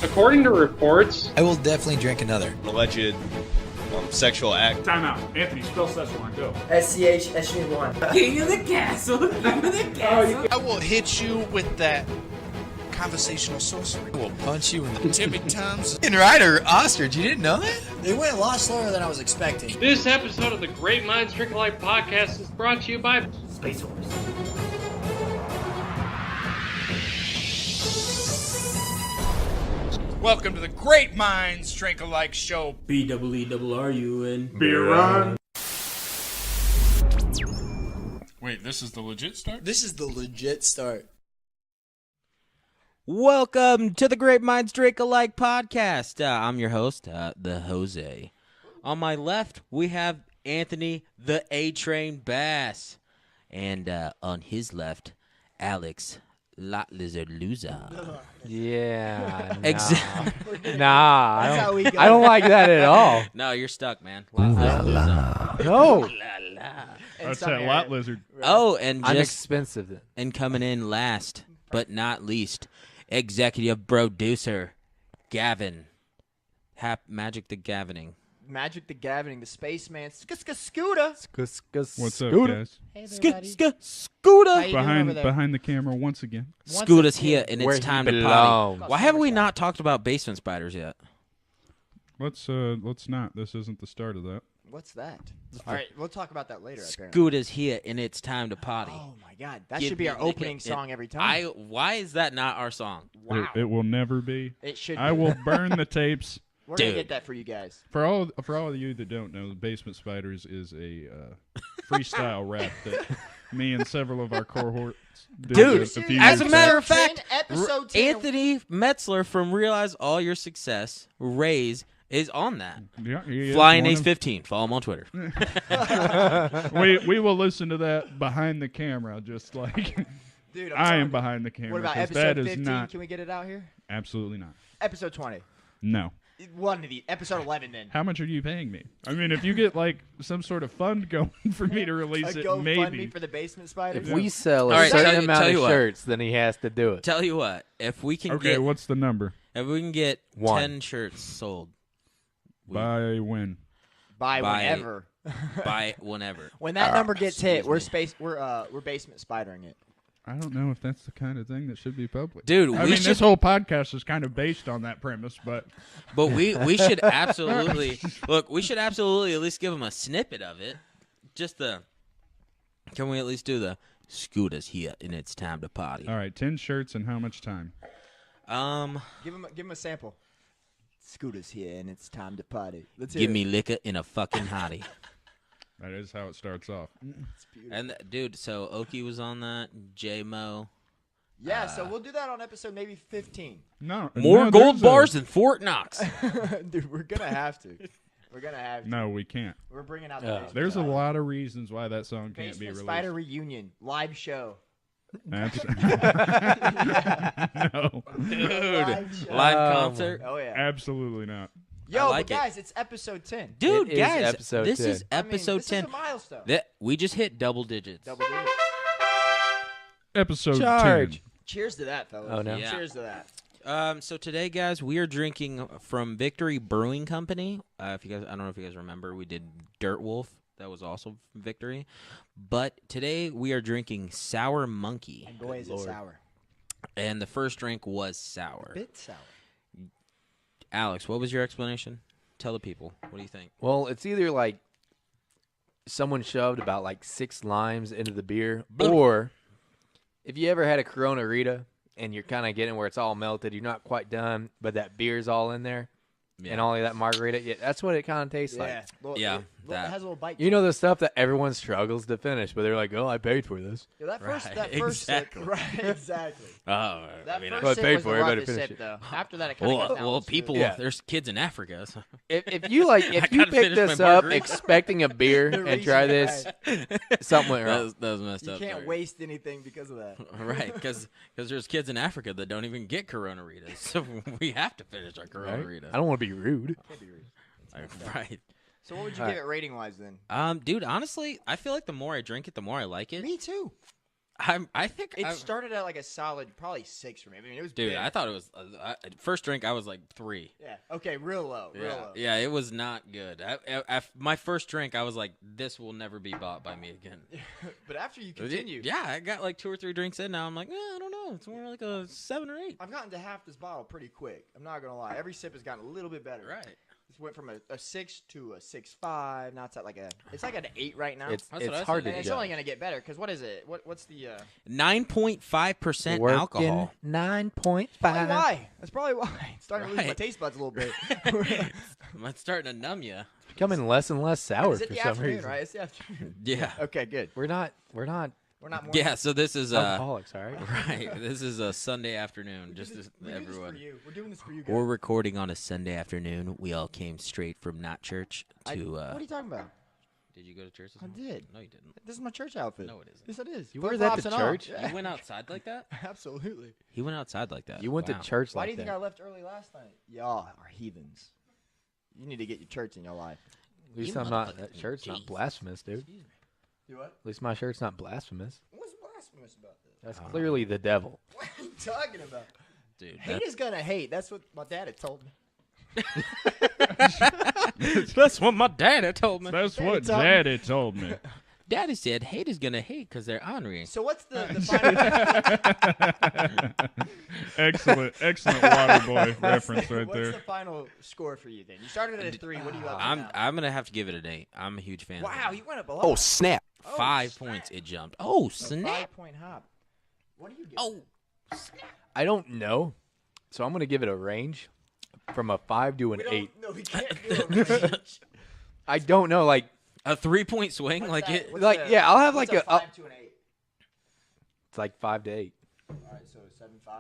According to reports, I will definitely drink another. Alleged sexual act. Time out. Anthony, spell Szechuan. Go. SCH-1. Give you the castle. Give you the castle. I will hit you with that conversational sorcery. I will punch you in the Timmy Times. And Ryder Ostrich, you didn't know that? They went a lot slower than I was expecting. this episode of the Great Minds Drink Alike podcast is brought to you by Space Horse. Welcome to the Great Minds Drink Alike show. B-double-E-double-R-U-N. Beer run. Wait, this is the legit start? This is the legit start. Welcome to the Great Minds Drink Alike podcast. I'm your host, the Jose. On my left, we have Anthony, the A-Train Bass. And on his left, Alex, Lot Lizard Loser. Yeah. Nah. I don't like that at all. No, you're stuck, man. Lot Lizard Loser. No. That's that lot lizard. Oh, and I'm just expensive. and coming in last, but not least, executive producer, Gavin. Magic the Gavining. Magic the Gavining, the spaceman, Scooter. What's up, guys? Hey, everybody. Scooter. How you doing over there? Behind the camera once again. Scooter's here, and Where it's he time to belongs. potty. Why have we not talked about basement spiders yet? Let's not. This isn't the start of that. What's that? All right, we'll talk about that later. Apparently. Scooter's here, and it's time to potty. Oh my God, that Give should be me our the- opening song every time. Why is that not our song? Wow, It will never be. it should. I be. will burn the tapes. We're gonna Dude. get that for you guys. For all of you that don't know, Basement Spiders is a freestyle rap that me and several of our cohorts did Dude, a few as a years matter back. of fact, episode 10. Anthony Metzler from Realize All Your Success, Raise, is on that. Yeah, he is Flying one Ace of- 15. Follow him on Twitter. we will listen to that behind the camera, just like Dude, I telling am you. behind the camera. What about 'cause episode that is 15? not Can we get it out here? absolutely not. Episode 20. No. One of the episode 11 then. How much are you paying me? I mean, if you get like some sort of fund going for me to release A it, GoFundMe maybe. for the basement spiders. If we sell a All right, certain tell you amount of what. shirts, then he has to do it. Tell you what, if we can Okay, what's the number? get One. 10 shirts sold By when? By By- whenever. by whenever. When that number gets hit, we're basement spidering it. I don't know if that's the kind of thing that should be public. Dude, I we mean, should this whole podcast is kind of based on that premise, but we should absolutely look. We should absolutely at least give them a snippet of it. Just the. Can we at least do the Scooter's here and it's time to potty? all right, 10 shirts and how much time? Give him a sample. Scooter's here and it's time to potty. Let's Give hear me it. liquor in a fucking hottie. That is how it starts off. And dude, so Oki was on that. J Mo. Yeah, so we'll do that on episode maybe 15. No, More no, gold there's bars than Fort Knox. Dude, we're gonna have to. We're gonna have to. No, we can't. We're bringing out the basement There's a spider. lot of reasons why that song can't be Basement released. Spider reunion live show. That's no, Dude, show. live concert. Oh yeah. absolutely not. Yo, like but it. guys, it's episode 10. Dude, It is guys, episode this 10. is I mean, episode this 10. is a milestone. We just hit double digits. Double digits. Episode Charge. 10. Cheers to that, fellas. Oh, no. Yeah. Cheers to that. So today, guys, we are drinking from Victory Brewing Company. If you guys, I don't know if you guys remember, we did Dirt Wolf. That was also Victory. But today we are drinking Sour Monkey. And boy, is it sour. And the first drink was sour. Bit sour. Alex, what was your explanation? Tell the people. What do you think? Well, it's either like someone shoved about like 6 limes into the beer, or if you ever had a Corona Rita and you're kind of getting where it's all melted, you're not quite done, but that beer's all in there, and all of that margarita, yeah, that's what it kind of tastes like. Yeah, It that. has a little bite. You know the stuff that everyone struggles to finish, but they're like, "Oh, I paid for this." Yeah, that first, Right, that first exactly. sip, right? Exactly. Oh, That I mean, first I sip paid was for the it, I better roughest finish sip, it. though. After that, it kind of got down well, smooth. people, Yeah. there's kids in Africa. So. If you like, I if you gotta pick finish this my up margarita. expecting a beer The and try reason this, something went wrong. That was messed You up. can't sorry. waste anything because of that. Right, because there's kids in Africa that don't even get Corona Ritas, so we have to finish our Corona Right? Rita. I don't want to be rude. Right. So what would you All give it rating wise then? Dude, honestly, I feel like the more I drink it, the more I like it. Me too. I think It started at like a solid, probably 6 for me. I mean, it was dude. big. I thought it was first drink. I was like 3. Yeah. Okay. Real low. Real low. Yeah, it was not good. My first drink, I was like, this will never be bought by me again. But after you continue, Yeah, I got like 2 or 3 drinks in. Now I'm like, I don't know. It's more like a 7 or 8. I've gotten to half this bottle pretty quick. I'm not gonna lie. Every sip has gotten a little bit better. Right. This went from a 6 to a 6.5. Now it's at it's like an 8 right now. It's That's what I hard said. to and it's judge. only gonna get better because what is it? What's the 9.5% Working alcohol. 9.5. Probably why? That's probably why. It's starting to lose my Right. taste buds a little bit. I'm starting to numb you. Becoming less and less sour Is it for the some afternoon, reason. right? It's the afternoon. Yeah. Okay, good. We're not We're not more. Yeah. So this is alcoholics, all right? right. This is a Sunday afternoon. Just as We're doing this everyone. for you. We're doing this for you guys. We're recording on a Sunday afternoon. We all came straight from not church to. What are you talking about? Did you go to church this I morning? did. No, you didn't. This is my church outfit. No, it isn't. Yes, it is. You wear that to Flip-flops and all. church? Yeah. You went outside like that? Absolutely. He went outside like that. You went Wow. to church Why like do you think that. I left early last night? Y'all are heathens. You need to get your church in your life. At least You I'm not. motherfucking That shirt's not Jesus. blasphemous, dude. You what? At least my shirt's not blasphemous. What's blasphemous about this? That's clearly the devil. What are you talking about? Dude, Hate is gonna hate. That's what my dad had told me. that's what my daddy told me. That's what told me. Daddy told me. Daddy said hate is gonna hate because they're ornery. So what's the final? Excellent Waterboy reference right What's there. the final score for you then? You started at a 3. What do you up to I'm now? gonna have to give it an 8. I'm a huge fan. Wow, of you went up a lot. snap! it. 5 points it jumped. Oh A snap! 5-point hop. What do you get? Oh, I don't know, so I'm gonna give it a range from a 5 to an 8. No, we can't do a range. I don't know, like a 3-point swing What's like that? it. What's like, the- yeah, I'll have what's like a a 5 to an 8. it's like 5 to 8. All right, so 7.5.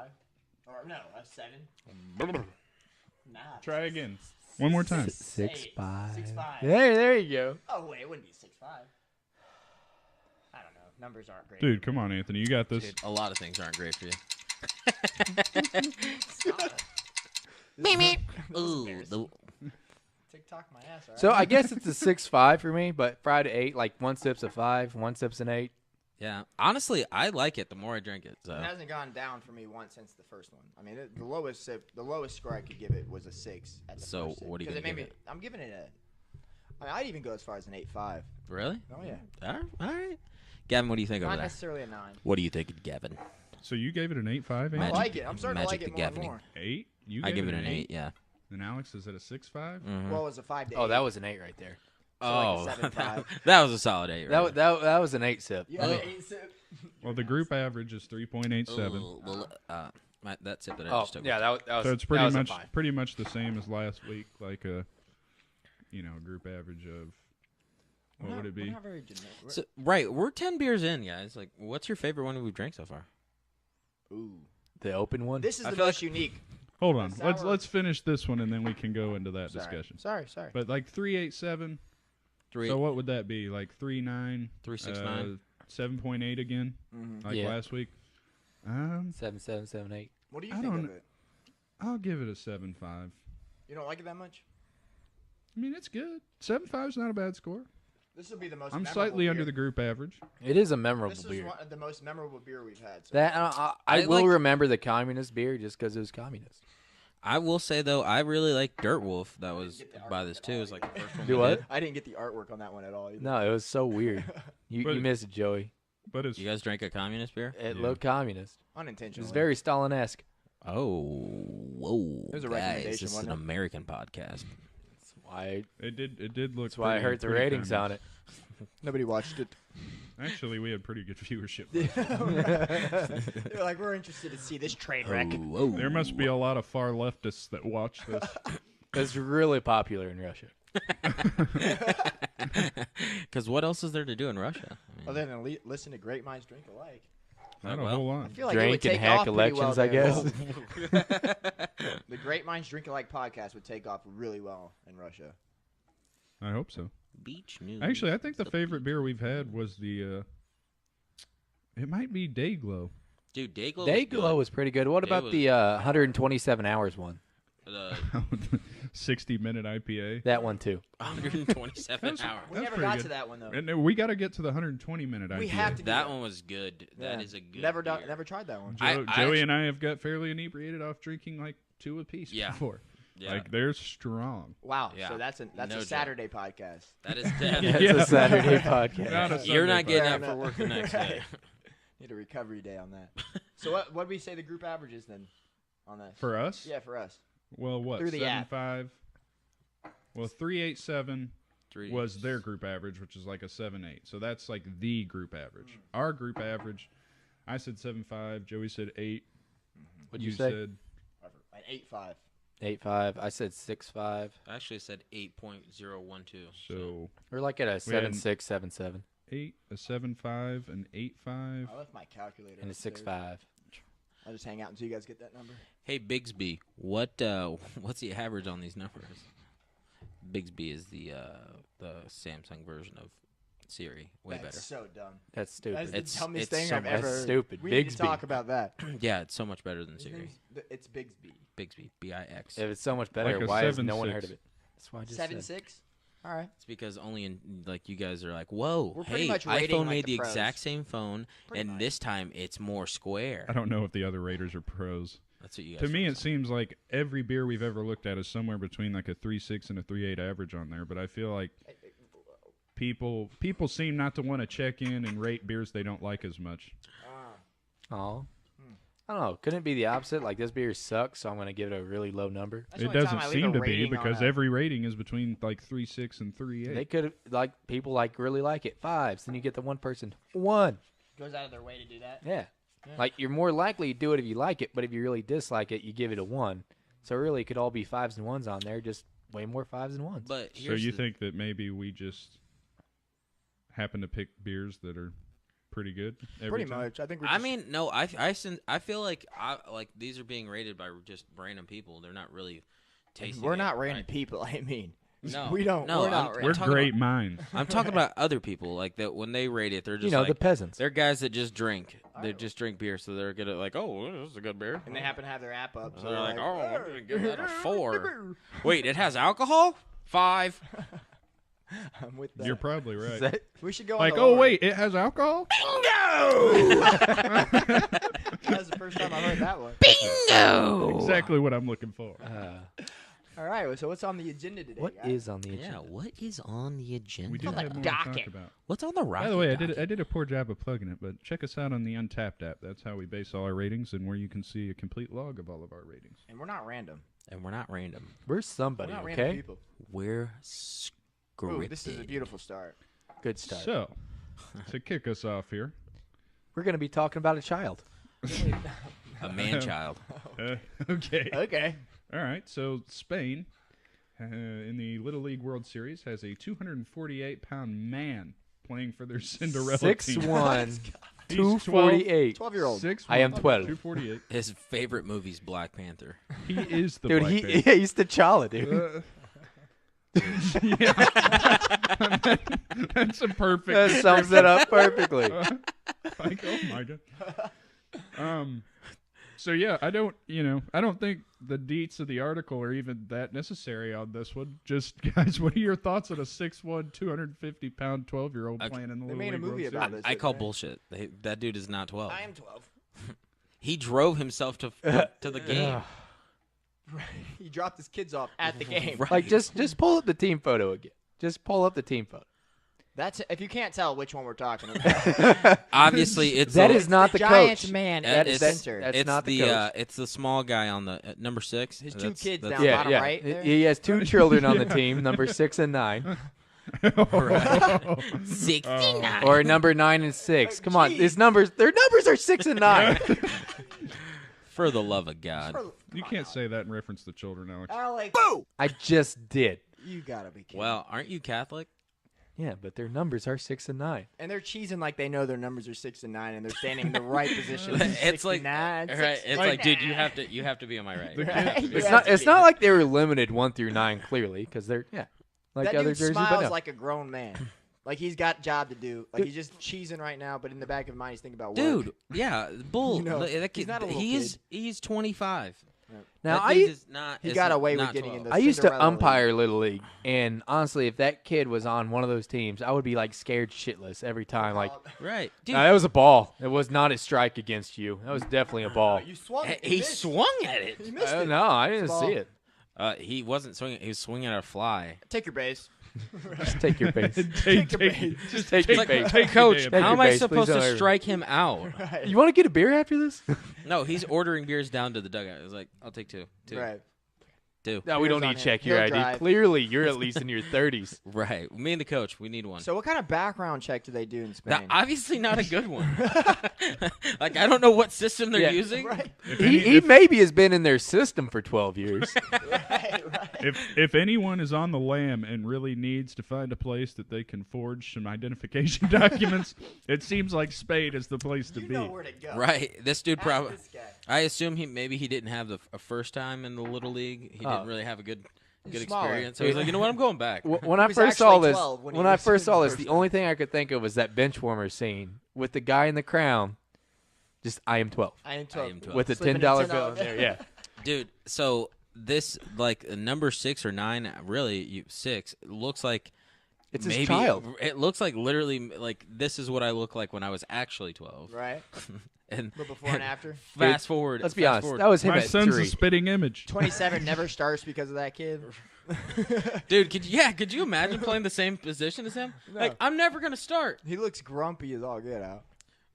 Or no, a 7. Nah. Try again. One more time. 6.5. 6.5. There you go. Oh wait, it wouldn't be 6.5. I don't know. Numbers aren't great. Dude, come on, Anthony. You got this. Dude, a lot of things aren't great for you. Ooh, the, TikTok my ass. All right? So I guess it's a 6.5 for me, but 5 to 8, like 1 sip's a 5, 1 sip's an 8. yeah. Honestly, I like it the more I drink it. So it hasn't gone down for me once since the first one. I mean, the lowest score I could give it was a 6. At the So, first sip, what are you 'cause gonna made give me, I'm giving it a. I mean, I'd even go as far as an 8.5. really, Oh yeah, all right. Gavin, what do you think over not there? necessarily a 9. What do you think, Gavin? So you gave it an 8.5, I Magic- like it. I'm starting to like Magic it the more and Gaffney. more. 8? You I gave give it an 8. Yeah. And Alex, is it a 6.5? Mhm. Well, it was a 5 to 8. Oh, that was an 8 right there. So like a Oh, 7.5. that was a solid 8. Right? That was an 8 sip. You have Oh. an 8 sip. Well, the group average is 3.87. Ooh, well, that sip that I Oh, just took. yeah, that was So it's that was a pretty 5. much the same as last week, like a group average of what would it be? We're not very generic. So, right, we're 10 beers in, guys. Like, what's your favorite one we've drank so far? Ooh. The open one. This is I the feel most unique. Hold on, sour- let's finish this one and then we can go into that Sorry. discussion. Sorry. But like 3.87. 3, So what would that be? Like 3.9, 369. 7.8 again, like Yeah. last week. 7.778. What do you I think don't- of it? I'll give it a 7.5. You don't like it that much? I mean, it's good. 7.5 is not a bad score. This will be the most. I'm memorable slightly under beer. the group average. It is a memorable This is beer. the most memorable beer we've had. So That far. I I will like- remember the communist beer just because it was communist. I will say, though, I really like Dirt Wolf. That was get the by artwork this, at too. all It was like the first one Do we what? did. I didn't get the artwork on that one at all. Either. No, it was so weird. You But- missed it, Joey. But it's You guys drank a communist beer? It Yeah. looked communist. It Unintentionally. was very Stalin-esque. Oh, whoa. It was a guys, recommendation, this is wasn't an it? American podcast. That's why. it did look. That's why I pretty- heard the pretty ratings on communist. it. Nobody watched it. Actually, we had pretty good viewership. They're like, we're interested to see this train wreck. Whoa. There must be a lot of far leftists that watch this. It's really popular in Russia. Because what else is there to do in Russia? I mean, Other than listen to Great Minds Drink Alike. Not a well, whole I lot. feel like Drink it would and take hack off pretty elections, well I there. guess. The Great Minds Drink Alike podcast would take off really well in Russia. I hope so. beach news. Actually, I think the It's favorite beer we've had was the. It might be Dayglow. Dude, Dayglow. Dayglow was pretty good. What It about was- the 127 hours one? The 60-minute IPA. That one too. 127 hours. We never pretty got good. to that one though. And we got to get to the 120-minute IPA. We have to. That one was good. That Yeah. is a good. Never beer. never tried that one. I Joey actually- and I have got fairly inebriated off drinking like 2 apiece Yeah. before. Yeah. Like they're strong. Wow. Yeah. So that's a No joke. Saturday podcast. That is That's definitely. a Saturday podcast. Not a You're Sunday not getting podcast. up for work the next day. Need a recovery day on that. So what do we say the group average is then on that? For us? Yeah, for us. Well, what? Through the app. 7.5. Well, 3.87 Three. was their group average, which is like a 7.8. So that's like the group average. Our group average, I said 7.5. Joey said 8. What'd you say? said An 8.5. 8.5. I said 6.5. I actually said 8.012. so We're like at a We had- 7.6, 7.7, 8, a 7.5, an 8.5. I left my calculator. and a upstairs. 6.5. I'll just hang out until you guys get that number. Hey Bigsby, what's the average on these numbers? Bigsby is the Samsung version of Siri. Way That's better. so dumb. That's stupid. That's the It's- dumbest it's thing so I've much- ever. That's stupid. We need to Bigsby. talk about that. Yeah, it's so much better than His Siri. it's Bigsby. Bigsby, Bix. If it's so much better, Like a why has no one 7.6. heard of it? That's why I just 7.6. said. All right. It's because only in like you guys are like, whoa, We're pretty hey, much rating iPhone like made the the pros. exact same phone, Pretty and much. this time it's more square. I don't know if the other raters are pros. That's what you guys. To me, are it seems like every beer we've ever looked at is somewhere between like a 3.6 and a 3.8 average on there. But I feel like people seem not to want to check in and rate beers they don't like as much. Oh. I don't know. Couldn't it be the opposite? Like, this beer sucks, so I'm going to give it a really low number. That's the It only time doesn't I leave seem a to be rating on because a- every rating is between like 3.6 and 3.8. They could, like, people like really like it. 5s. Then you get the one person. 1. Goes out of their way to do that. Yeah. Like, you're more likely to do it if you like it, but if you really dislike it, you give it a 1. So really, it could all be 5s and 1s on there, just way more 5s and 1s. But So here's you the- think that maybe we just happen to pick beers that are pretty good every Pretty time? much. I think we're I just, mean, no, I feel like these are being rated by just random people. They're not really tasting. we're it, not random right? people. I mean, No, we don't. No, we're not I'm random. We're talking great minds. I'm talking about other people like that. When they rate it, they're just you know, like the peasants. they're guys that just drink. They just drink beer, so they're gonna like, oh, this is a good beer. And they happen to have their app up. So They're like, oh, I'm "Arr." gonna give that a 4. Wait, it has alcohol? 5. I'm with that. You're probably right. Is that- we should go. Like, on the oh lower. wait, it has alcohol? That was the first time I heard that one. Exactly what I'm looking for. All right. So what's on the agenda today? what guys? is on the agenda? Yeah, what is on the agenda? We do have more to docket. talk about. What's on the rocket? By the way, docket? I did a poor job of plugging it, but check us out on the Untapped app. That's how we base all our ratings and where you can see a complete log of all of our ratings. And we're not random. And we're not random. We're somebody, We're not random okay? people. We're Ooh, scripted. this is a beautiful start. Good start. So, to kick us off here, We're going to be talking about a child. A man-child. okay. Okay. All right, so Spain in the Little League World Series has a 248-pound man playing for their Cinderella team. 6'1", He's 248. 12-year-old. 6'1", I am 12. 248. His favorite movie's Black Panther. He is the Dude, Black Panther. he's T'Challa, dude. Yeah. That's a perfect. That sums it up perfectly. Like, oh my god. So yeah, I don't think the deets of the article are even that necessary on this one. Just guys, what are your thoughts on a 6'1", 250-pound 12-year-old playing in the They Little made a League movie World about Series? this. I call right? bullshit. That dude is not 12. I am 12. He drove himself to the game. He dropped his kids off at the game. Right. Like, just pull up the team photo again. Just pull up the team photo. That's if you can't tell which one we're talking about. Obviously, it's That a- is not the giant coach. man Uh, at the it's- center. that's it's not the the coach. it's the small guy on the number 6. His two kids down Yeah, bottom yeah. right. There. He has 2 children on the team, number 6 and 9, 69. or number 9 and 6. Come on, their numbers are 6 and 9. For the love of God. You can't say that in reference to children, Alex. Alex, I just did. you gotta be kidding. Well, aren't you Catholic? Yeah, but their numbers are 6 and 9. And they're cheesing like they know their numbers are 6 and 9, and they're standing in the right position. It's like 69, right. It's like, dude, you have to be on my right. Right? You It's have to not be. like they were limited 1 through 9 clearly, because they're like That other dude jerseys. smiles But no. like a grown man. Like he's got a job to do. Like he's just cheesing right now, but in the back of his mind he's thinking about work. Dude, yeah, bull. You know, that he's kid, not a little he's 25. Now That I dude is not. He is got away with not getting 12. in the I used to Cinderella umpire Little League, and honestly, if that kid was on one of those teams, I would be like scared shitless every time. Like, Right, dude. that was a ball. It was not a strike against you. That was definitely a ball. You swung. He swung at it. He missed it. No, I didn't Ball. see it. He wasn't swinging. He was swinging at a fly. Take your base. Just take your base. Take Just take your base. Coach, Take how your am I base, supposed please to don't strike him out? You want to get a beer after this? No, he's ordering beers down to the dugout. He's like, I'll take two. Right. Two. No, we don't Beer's on need to him. check your He'll ID. drive. Clearly, you're at least in your 30s. Right. Me and the coach, we need one. So what kind of background check do they do in Now, Spain? obviously not a good one. Like, I don't know what system they're Yeah. using. Right. He maybe has been in their system for 12 years. Right. If anyone is on the lam and really needs to find a place that they can forge some identification documents, it seems like Spain is the place to You be. know where to go. Right. This dude Ask probably. this guy. I assume maybe he didn't have a first time in the Little League. He didn't really have a good smaller. experience. So he's like, you know what, I'm going back. When I was first saw actually this, 12 when he when I was first saw the this, first the time. only thing I could think of was that bench warmer scene with the guy in the crown. Just I am 12 I am 12. I am 12. with a Slipping $10 a bill in there. Yeah. Dude, so this, like, number 6 or 9, really, 6, looks like It's maybe his child. It looks like literally, like, this is what I look like when I was actually 12. Right. And But before and after. fast forward. Let's be fast honest. forward. That was him My at son's 3. a spitting image. 27 never starts because of that kid. Dude, could you imagine playing the same position as him? No. Like, I'm never going to start. He looks grumpy as all get out.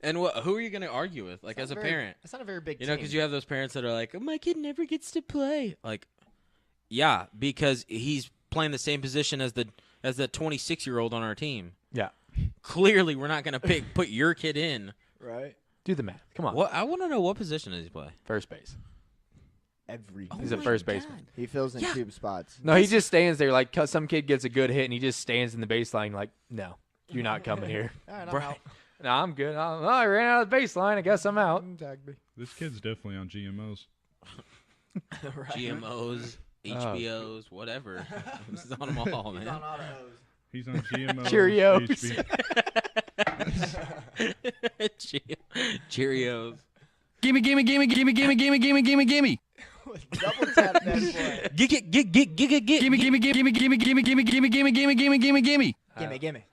And who are you going to argue with, like, as a parent? That's not a very big You know, team. because you have those parents that are like, oh, my kid never gets to play. Like, yeah, because he's playing the same position as the 26-year-old on our team. Yeah. Clearly, we're not going to put your kid in. Right. Do the math. Come on. What I want to know, what position does he play? First base. Every. He's a first baseman. He fills in Yeah. 2 spots. No, he just stands there like 'cause some kid gets a good hit and he just stands in the baseline like, no, you're not coming here. All right, I'm Right. out. No, I'm good. I ran out of the baseline. I guess I'm out. Tag me. This kid's definitely on GMOs. Right. GMOs, HBOs, whatever. He's on them all, He's man. on autos. He's on GMOs. Cheerios. Cheerios. Gimme, gimme, gimme, gimme, gimme, gimme, gimme, gimme, gimme. Double tap that boy. Get. Gimme, gimme, gimme, gimme, gimme, gimme, gimme, gimme, gimme, gimme, gimme, gimme, gimme. Gimme.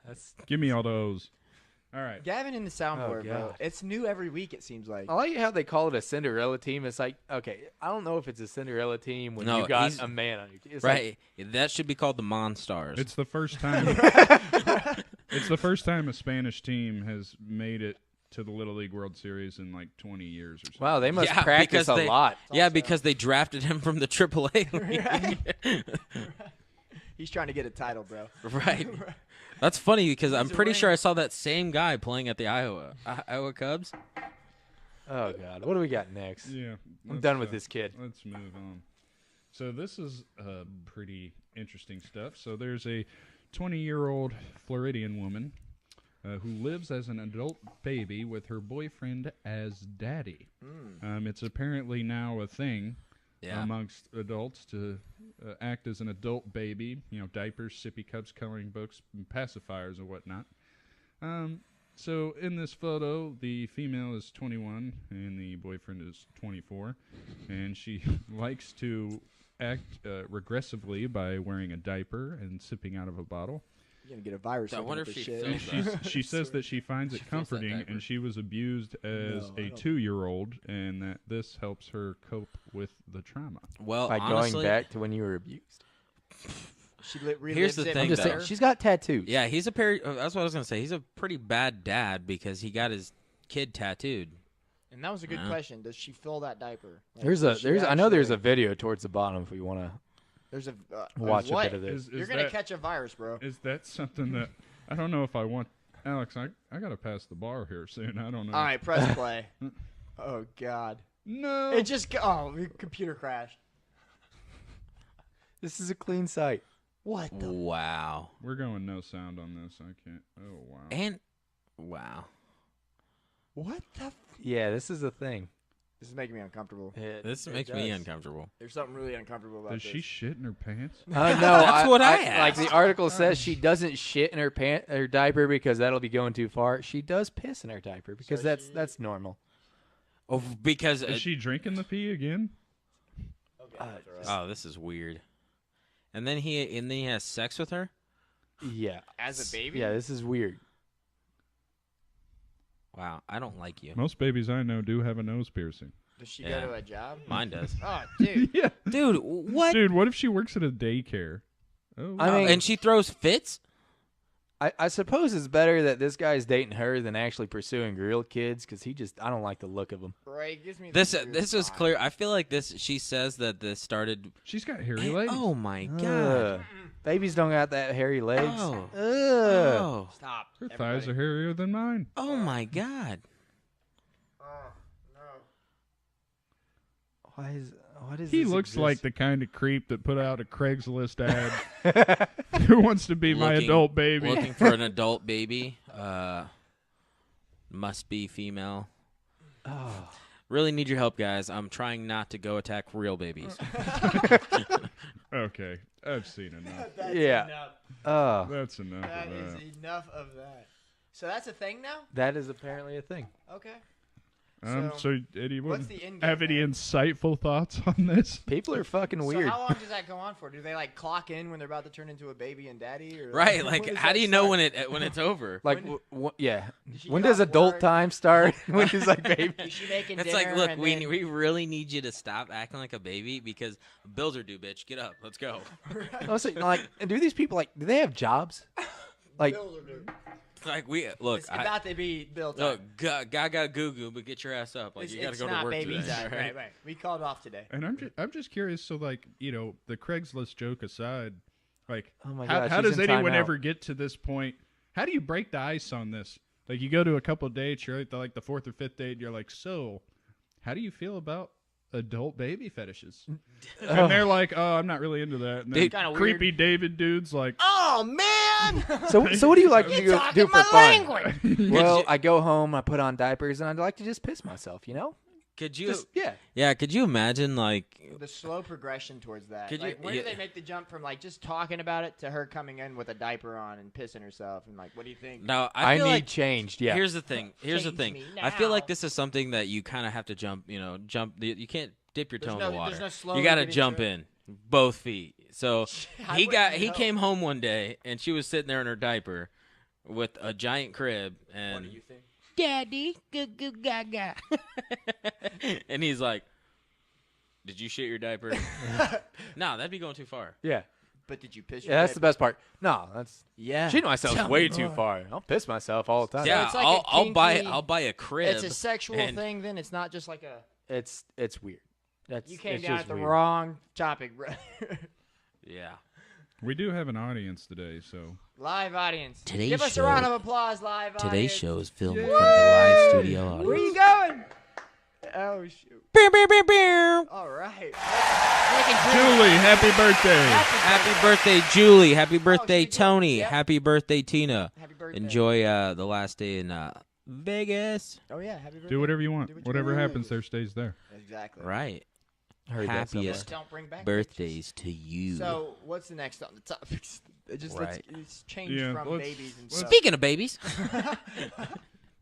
Give me all those. All right. Gavin in the soundboard, bro. God. It's new every week, it seems like. I like how they call it a Cinderella team. It's like, okay, I don't know if it's a Cinderella team when No, you got he's- a man on your team. It's Right. That should be called the Monstars. It's the first time. It's the first time a Spanish team has made it to the Little League World Series in like 20 years or Like, something. wow, they must Yeah, practice because a they- lot. Yeah, because they drafted him from the AAA league. He's trying to get a title, bro. Right. That's funny because I'm a pretty ring. sure I saw that same guy playing at the Iowa Cubs. Oh, God. What do we got next? Yeah. I'm let's, done with this kid. Let's move on. So this is pretty interesting stuff. So there's a 20-year-old Floridian woman who lives as an adult baby with her boyfriend as daddy. It's apparently now a thing amongst adults to act as an adult baby. You know, diapers, sippy cups, coloring books, and pacifiers and whatnot. So in this photo, the female is 21 and the boyfriend is 24, and she likes to act regressively by wearing a diaper and sipping out of a bottle. You're going to get a virus. I looking wonder at if this she shit. feels She says that she finds it She feels that comforting, diaper. and she was abused as No, I a don't. 2-year-old, and that this helps her cope with the trauma. Well, By honestly, going back to when you were abused. She relives Here's the it thing, I'm just though. saying, she's got tattoos. yeah, he's a that's what I was gonna say. He's a pretty bad dad because he got his kid tattooed. And that was a good Yeah. question. Does she fill that diaper? Like, There's does she I know there's a actually- video towards the bottom if we want to There's a watch a what? bit of this. You're gonna catch a virus, bro. Is that something that I don't know if I want? Alex, I got to pass the bar here soon. I don't know. All right, press play. Oh God! No. It just the computer crashed. This is a clean site. What the? Wow. We're going no sound on this. I can't. Oh wow. And wow. What the? Yeah, this is a thing. This is making me uncomfortable. This It makes me does. uncomfortable. There's something really uncomfortable about Does this. she shit in her pants? No, That's what I like asked. the article says, she doesn't shit in her diaper because that'll be going too far. She does piss in her diaper because So that's normal. Oh, because Is she drinking the pee again? Oh, this is weird. And then he has sex with her? Yeah. As a baby? Yeah, this is weird. Wow, I don't like you. Most babies I know do have a nose piercing. Does she Yeah. go to a job? Mine does. Oh, dude. Yeah. Dude, what? Dude, what if she works at a daycare? Oh, I mean, And she throws fits? I suppose it's better that this guy's dating her than actually pursuing real kids because I don't like the look of him. Right, gives me This the this was vibe. clear. I feel like she says that this started. she's got hairy legs. Oh my god. Ugh. Babies don't got that hairy legs. Oh. Ugh. Oh. Stop. Her thighs are hairier than mine. Oh my god. What is He this looks exist? like the kind of creep that put out a Craigslist ad. Who wants to be my Looking- adult baby? Looking for an adult baby. Must be female. Oh. Really need your help, guys. I'm trying not to go attack real babies. Okay, I've seen enough. That's Yeah. enough. Oh, That's enough That of is that. enough of that. So that's a thing now? that is apparently a thing. Okay. So Eddie, what's the end have game, any man? insightful thoughts on this? People are fucking weird. So how long does that go on for? Do they like clock in when they're about to turn into a baby and daddy? Or Right, when like does how that do you know start? when it's over? Like, When- yeah. she When get does off adult work? time start? When does like baby? Is she making It's dinner like, look, and we then- we really need you to stop acting like a baby because bills are due, bitch. Get up, let's go. Also, like, do these people do they have jobs? Like, Bills are due. Like we look, It's about to be built up. look, gaga goo goo, but get your ass up. Like you got to It's go to not work baby today. time. Right, right. We called off today. And I'm just curious. So like the Craigslist joke aside, like Oh my how, God, how she's does in anyone timeout. ever get to this point? How do you break the ice on this? Like you go to a couple dates, you're at the fourth or fifth date, and you're like, so how do you feel about adult baby fetishes? And they're like, oh, I'm not really into that. And then Dude, kinda creepy David dude's like, Oh man! so what do you like to do for fun? language. Well, I go home, I put on diapers, and I'd like to just piss myself. You know? Could you? Just yeah. Yeah, could you imagine like The slow progression towards that. Could you- Like, when yeah. do they make the jump from like just talking about it to her coming in with a diaper on and pissing herself and like, what do you think? now? I feel need like, changed. Yeah. Here's the thing. Here's the Change thing. me I feel like now. this is something that you kind of have to jump. You can't dip your toe There's in the no- water. there's no slow You got to getting jump to it. in both feet. So I he wouldn't he know. came home one day and she was sitting there in her diaper with a giant crib and What do you think? Daddy, goo goo gaga. And he's like, "Did you shit your diaper?" No, that'd be going too far. yeah. But did you piss your Yeah. That's the diaper? best part. No, that's Yeah. shitting myself Tell way me too more. far. I'll piss myself all the time. Yeah, it's like I'll a buy kinky- a crib. It's a sexual and- thing then? It's not just like a... It's weird. That's You came it's down just at the weird. wrong topic. Yeah. we do have an audience today, so Live audience. Today's Give us show- a round of applause, live Today's audience. show is filmed from the live studio audience. Where you going? Oh, shoot. Bow, bow, bow, bow. All right. Julie, happy birthday! Happy birthday, Julie. Happy birthday, she did. Tony. Yep. Happy birthday, Tina. Happy birthday. Enjoy the last day in Vegas. Oh, yeah. Happy birthday. Do whatever you want. Do what you Whatever want. happens there stays there. Exactly. Right. Heard that somewhere. Happiest Don't bring back birthdays to you. So, what's the next on the topics? Right. Let's change Yeah, from let's- babies and let's- stuff. Speaking of babies,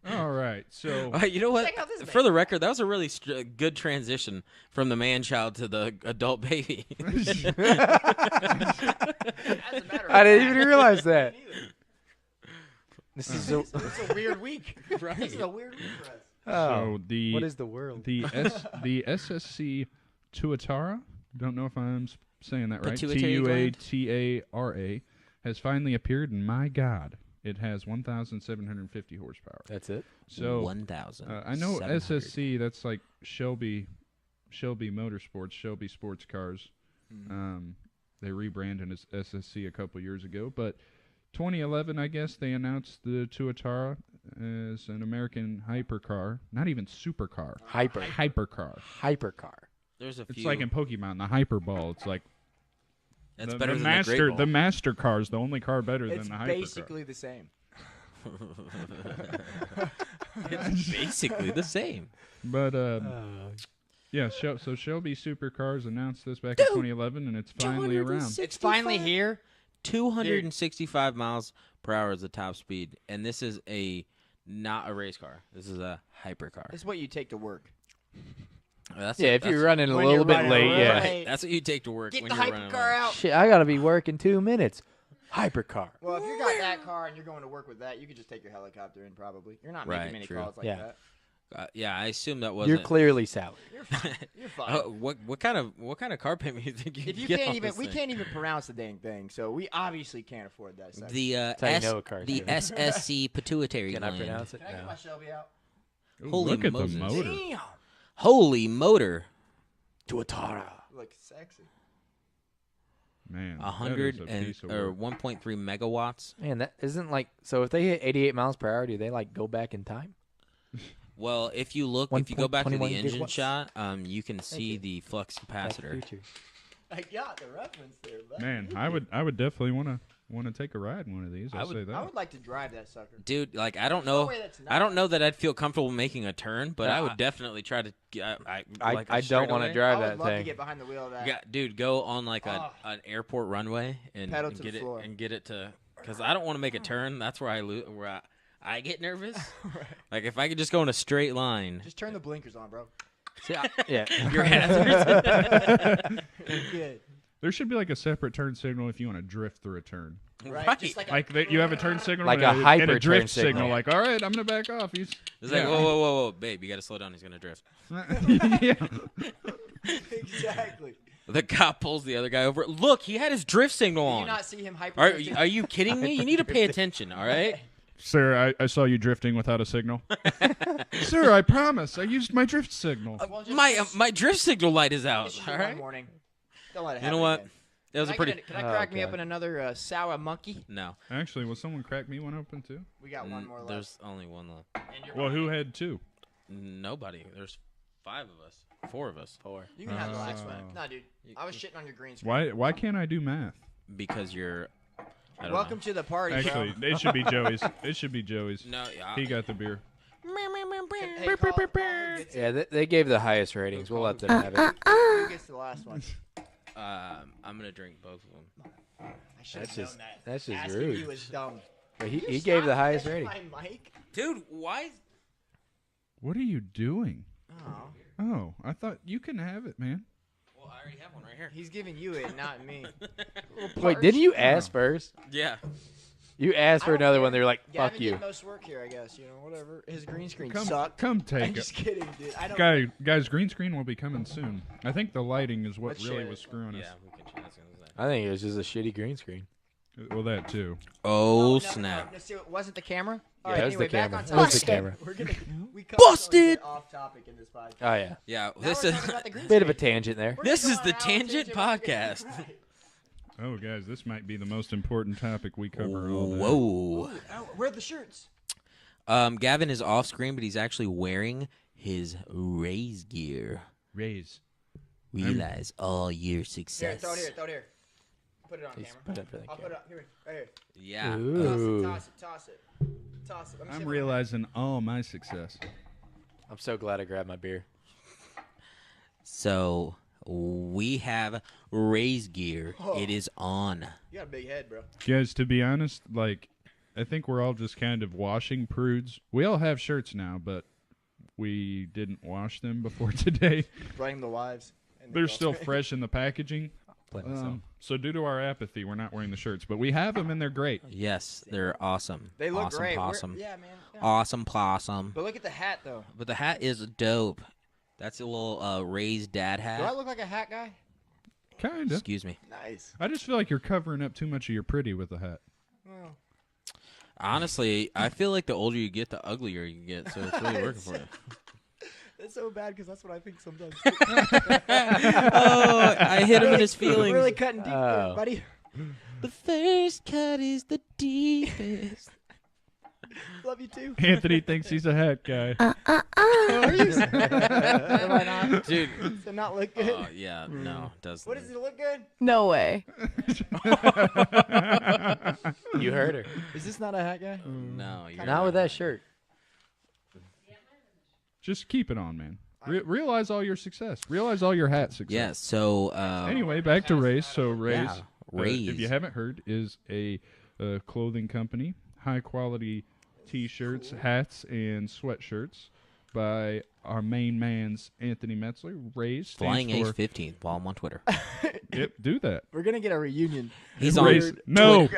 All right, so you know what? Check out this For the record, that was a really good transition from the man-child to the adult baby. As a matter of I didn't fact, even realize that. neither. This is so. It's a weird week. Right. This is a weird week for us. Oh, so the what is the world? the SSC Tuatara, don't know if I'm saying that right. Pituitary gland? TUATARA has finally appeared, and my God, it has 1,750 horsepower. That's it. So 1,000. I know SSC. That's like Shelby Motorsports, Shelby Sports Cars. They rebranded as SSC a couple years ago, but 2011, I guess, they announced the Tuatara as an American hypercar, not even supercar. Hypercar. Hypercar. There's a few. It's like in Pokemon, the Hyper Ball. It's like That's the, better the than master. the Great Ball. The Master Car is the only car better It's than the Hypercar. basically the same. It's basically the same. But yeah, so Shelby Supercars announced this back in 2011, and it's finally around. It's finally here. 265 miles per hour is the top speed, and this is not a race car. This is a hypercar. It's what you take to work. If you're running a When little you're bit running late, real yeah. late. That's what you take to work Get when the you're running hypercar late. out. Shit, I gotta be working 2 minutes. Hypercar. Well, if you got that car and you're going to work with that, you could just take your helicopter in probably. You're not Right, making many true. calls like Yeah. that. Yeah, I assume that wasn't. You're clearly salary. You're fine. You're fine. What kind of car payment you think you If you get can't off even, this we thing? can't even pronounce the dang thing, so we obviously can't afford that. Section. The That's how you know a car's the good. SSC pituitary Can I gland. pronounce it? Can I get No. my Shelby out? Ooh, Holy look at Moses. the motor. Damn. Holy motor! Tuatara. Look sexy. Man, that is 100 a and piece of or work. 1.3 megawatts. Man, that isn't like. So if they hit 88 miles per hour, do they like go back in time? Well, if you go back to the 1.21 engine gigawatts. shot, you can see the flux capacitor. I got the reference there, buddy. Man, I would definitely want to take a ride in one of these. I'll say that. I would like to drive that sucker. Dude, like I don't There's no know, way that's I don't not. know that I'd feel comfortable making a turn, but I Yeah, would definitely try to. I like a don't want to straightaway. drive I would that love to thing. get behind the wheel of that. Yeah, dude, go on like Oh. an airport runway and, Pedal and to get the it floor. and get it to because I don't want to make a turn. That's where I get nervous. Like if I could just go in a straight line, Just turn the blinkers on, bro. See, yeah. your hazards. You're good. There should be like a separate turn signal if you want to drift through a turn. Right? Just like, Like you have a turn signal, Like and a hyper and a drift turn signal. Like, all right, I'm gonna back off. He's It's like whoa, babe, you got to slow down. He's gonna drift. yeah. exactly. The cop pulls the other guy over. Look, he had his drift signal Did on. you not see him hyper? Are you kidding me? You need to pay attention, all right? Sir, I saw you drifting without a signal. Sir, I promise. I used my drift signal. Well, just My drift signal light is out. just shoot All one right. morning. Don't let it You happen know what? again. That was a pretty. Can I crack me up God. in another sour monkey? No, Actually, will someone crack me one open too? We got one more left. there's only one left. And you're Well, behind who me. had two? Nobody. There's 5 of us. 4 of us. 4. You can have the last one. Oh. No, dude. I was shitting on your green screen. Why can't I do math? Because you're. I don't Welcome know. to the party, Actually, it should be Joey's. It should be Joey's. No, yeah. He got the beer. Hey, call who gets Yeah, they gave the highest ratings. We'll let them have it. who gets the last one? I'm gonna drink both of them. I should That's have just known that. that's just Asking rude. you was dumb. But You he gave the stop highest touching rating. My mic? Dude, why? What are you doing? Oh, Oh, I thought you can have it, man. Well, I already have one right here. he's giving you it, not me. Wait, didn't you ask first? Yeah. You asked for I don't another care. one. They were like, Gavin "Fuck did you." most work here, I guess. You know, whatever. His green screen Come, sucked. come I'm take just it. kidding, dude. I don't. Guys, green screen will be coming soon. I think the lighting is what Let's really share was it. screwing Yeah, us. we can change that. I think it was just a shitty green screen. Well, that too. Oh No, snap! No, see, it wasn't the camera? Yeah, All right, it was the anyway, back camera. on It was the topic. camera. We're gonna, we Busted! Get off topic in this podcast. Oh yeah, Yeah, Now this we're is talking about the green bit of a screen. tangent there. We're this gonna is go the on out Tangent we're gonna get Podcast. it right. Oh, guys, this might be the most important topic we cover all day. Whoa. Ooh, where are the shirts? Gavin is off screen, but he's actually wearing his raise gear. Raise. Realize all your Here, success. throw it here, throw it here. Put it on He's camera. put it for the I'll put it up here, right here. Yeah. Ooh. Toss it, toss it, toss it. Let me see I'm what I realizing all my success. I'm so glad I grabbed my beer. So we have raise gear. Oh. It is on. have. You got a big head, bro. Guys, to be honest, like, I think we're all just kind of washing prudes. We all have shirts now, but we didn't wash them before today. Blame the wives. and the They're still girlfriend. fresh in the packaging. Blame myself. So due to our apathy, we're not wearing the shirts, but we have them and they're great. Yes, they're awesome. They look awesome great. We're- Possum. Yeah, man. Yeah. Awesome possum. But look at the hat, though. But the hat is dope. That's a little raised dad Do I hat. look like a hat guy? Kinda. Excuse me. Nice. I just feel like you're covering up too much of your pretty with the hat. Well, Honestly, I feel like the older you get, the uglier you get. So it's really working for you. that's so bad because that's what I think sometimes. Oh, I hit him in his feelings. Really cutting deep Oh. there, buddy. The first cut is the deepest. Love you too. Anthony thinks he's a hat guy. Are you? Am I not? Dude. Does it not look good? Oh, yeah. No, it doesn't. What does it look good? No way. You heard her. Is this not a hat guy? No, you're Not with that shirt. Just keep it on, man. Realize all your success. Realize all your hat success. Yeah, so. Anyway, back to Raise. So Raise, Yeah, Raise. if you haven't heard, is a clothing company. High quality T-shirts, hats, and sweatshirts. by our main man's Anthony Metzler. Raise stands Flying Ace for 15. Follow him on Twitter. Yep, do that. We're gonna get a reunion. He's on. Raise, no.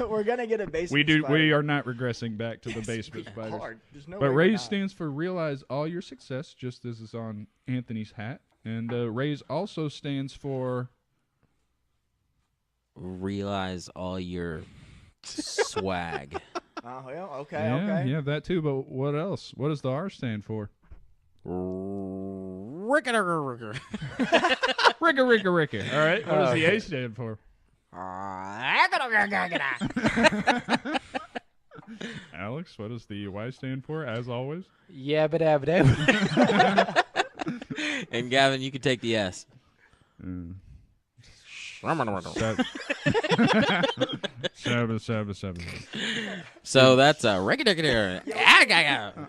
We're gonna get a basement. We do. Spider. We are not regressing back to the basement Pretty spiders. hard. There's no But way we're Raise not. stands for Realize All Your Success, just as is on Anthony's hat. And Raise also stands for Realize all your swag. Oh, yeah, okay. yeah, that too. But what else? What does the R stand for? Ricka. Ricka. All right. What does the A stand for? Alex, what does the Y stand for? As always. Yabba dabba dabba. And Gavin, you can take the S. Seven. So that's a Ricka.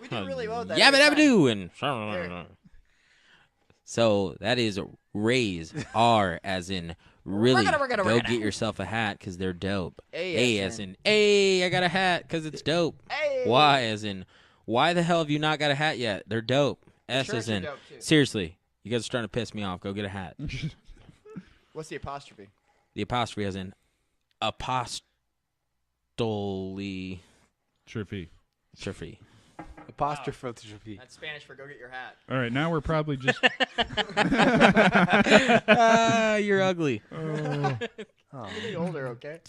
We did really well with that Yabba every dabba time. doo and so that is Raise R as in really go get yourself a hat because they're dope. A as in hey, I got a hat because it's dope. Y as in why the hell have you not got a hat yet? They're dope. S as in seriously, you guys are starting to piss me off. Go get a hat. What's the apostrophe? The apostrophe as in apostoli. Trophy. Apostrophe. That's Spanish for go get your hat. All right, now we're probably just. You're ugly. Get me older, okay?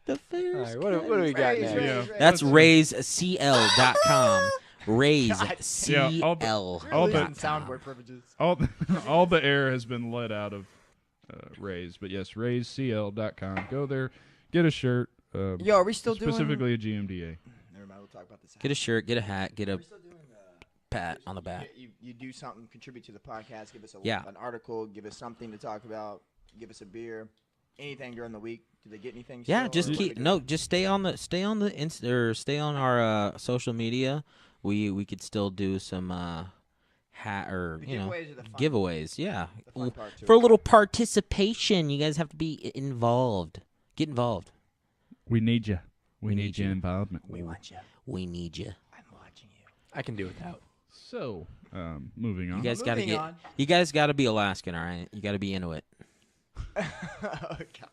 The All first. right, what do we got next? Yeah. That's raisecl.com. RaiseCL. Yeah, all All the soundboard privileges. all the air has been let out of Raise, but yes, raisecl.com. Go there, get a shirt. Yo, are we still doing? specifically a GMDA? Never mind. We'll talk about this. Get a shirt, get a hat, get a pat on the back. You do something, contribute to the podcast, give us Yeah. an article, give us something to talk about, give us a beer, anything during the week. Do they get anything? Yeah, still, just or what keep do they no, just stay on the stay on our social media. We could still do some hat or The you know giveaways are the fun- giveaways. Yeah, the fun part to for a it. little participation, you guys have to be involved. Get involved. We need you. We need need your you. involvement. We want you. We need you. I'm watching you. I can do without. So, moving on. You guys gotta Moving get. on. You guys gotta be Alaskan, all right? You gotta be Inuit. Oh God.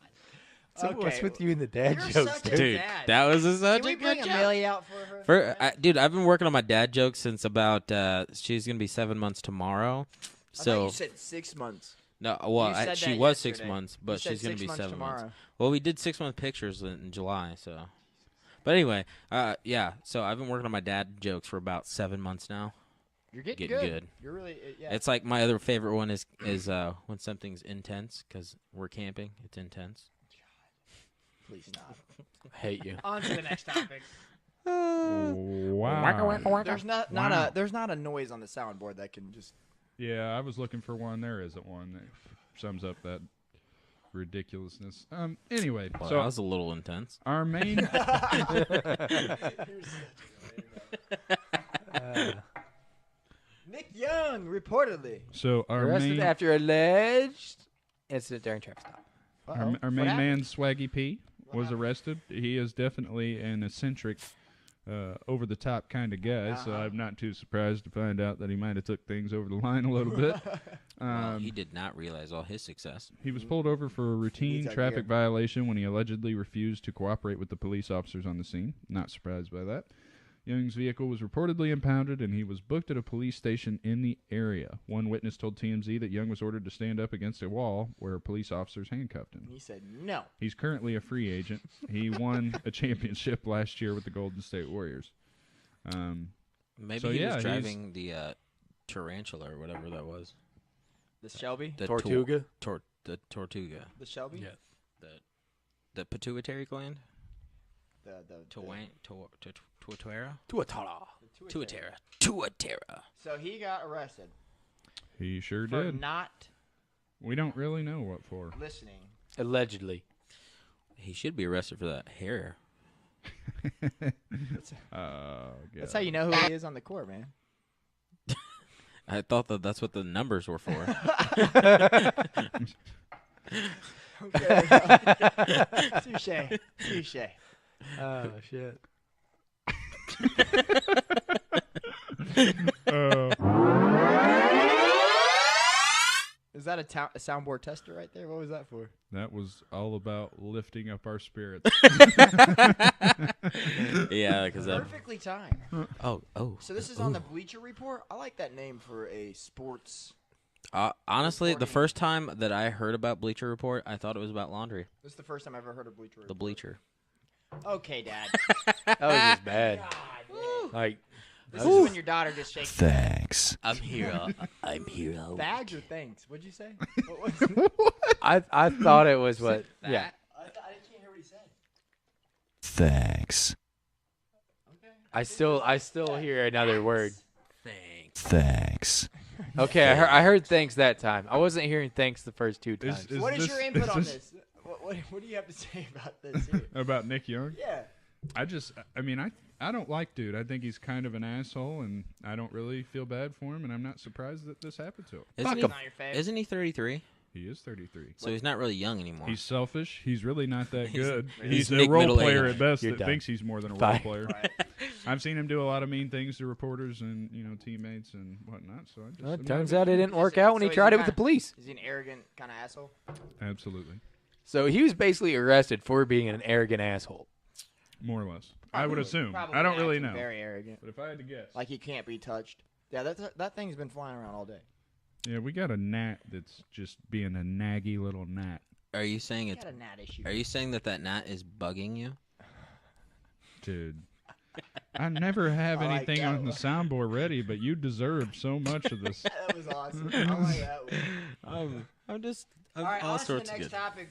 So what's with you and the dad You're jokes, such a dude? Dude, dad. that was Can such we a bring good joke. Amelia out for her? Dude, I've been working on my dad jokes since about. She's gonna be 7 months tomorrow. I thought So you said 6 months. no, well, You said she that was 6 yesterday. months, You but said she's gonna 6 be months 7 months. tomorrow. Well, we did 6-month pictures in July, so. But anyway, yeah. So I've been working on my dad jokes for about 7 months now. You're getting Getting good. good. You're really yeah. It's like my other favorite one is when something's intense because we're camping. It's intense. Please stop. I hate you. On to the next topic. Wow. There's not Wow. there's not a noise on the soundboard that can just. Yeah, I was looking for one. There isn't one that sums up that ridiculousness. Anyway, Well, so that was a little intense. our main Nick Young reportedly. Arrested after alleged incident during traffic stop. our main man Swaggy P was arrested. He is definitely an eccentric, over the top kind of guy. So I'm not too surprised to find out that he might have took things over the line a little bit. Well, he did not realize all his success. He was pulled over for a routine Needs that traffic gear. violation when he allegedly refused to cooperate with the police officers on the scene. Not surprised by that. Young's vehicle was reportedly impounded, and he was booked at a police station in the area. One witness told TMZ that Young was ordered to stand up against a wall where police officers handcuffed him. He said no. He's currently a free agent. He won a championship last year with the Golden State Warriors. Maybe So, he yeah, was he's- driving the tarantula or whatever that was. The Shelby. The Tortuga? The Tortuga. The Shelby. Yeah. The pituitary gland? The Tuatera? Tuatara. Tuatera. So he got arrested He sure for did. not We don't really know what for. listening. Allegedly. He should be arrested for that hair. That's how you know who he is on the court, man. I thought that's what the numbers were for. Touche. Touche. Oh, shit. Is that a soundboard tester right there? What was that for? That was all about lifting up our spirits. Yeah, because Perfectly timed. Oh. So this is on the Bleacher Report. I like that name for a sports. Honestly, the first time that I heard about Bleacher Report, I thought it was about laundry. This is the first time I ever heard of Bleacher Report. The Bleacher. Okay, Dad. That was just bad. Like, This is when your daughter just shakes. Thanks. I'm hero. I'm hero. Bags or thanks? What'd you say? What was it? I thought it was what? Yeah. I can't hear what he said. Thanks. I still hear another word. Thanks. Okay, I heard thanks that time. I wasn't hearing thanks the first two times. What is your input on this? What do you have to say about this here? About Nick Young? Yeah. I don't like dude. I think he's kind of an asshole, and I don't really feel bad for him, and I'm not surprised that this happened to him. Isn't he 33? He is 33. So he's not really young anymore. He's selfish. He's really not that good. he's He's a Nick role Middle-aged. player at best You're that done. thinks he's more than a role Bye. player. I've seen him do a lot of mean things to reporters and teammates and whatnot. So Well, it turns out it didn't work out when he tried it with the police. Is he an arrogant kind of asshole? Absolutely, So he was basically arrested for being an arrogant asshole. more or less. I would assume. Probably I don't really acting know. Very arrogant. But if I had to guess, Like he can't be touched. Yeah, that thing's been flying around all day. yeah, we got a gnat that's just being a naggy little gnat. Are you saying He it's? got a gnat issue. Are you saying that gnat is bugging you? Dude, I never have I like anything that on the one. soundboard ready, but you deserve so much of this. That was awesome. I like that one. I'm just. All right, all on to the sorts of next good. topic.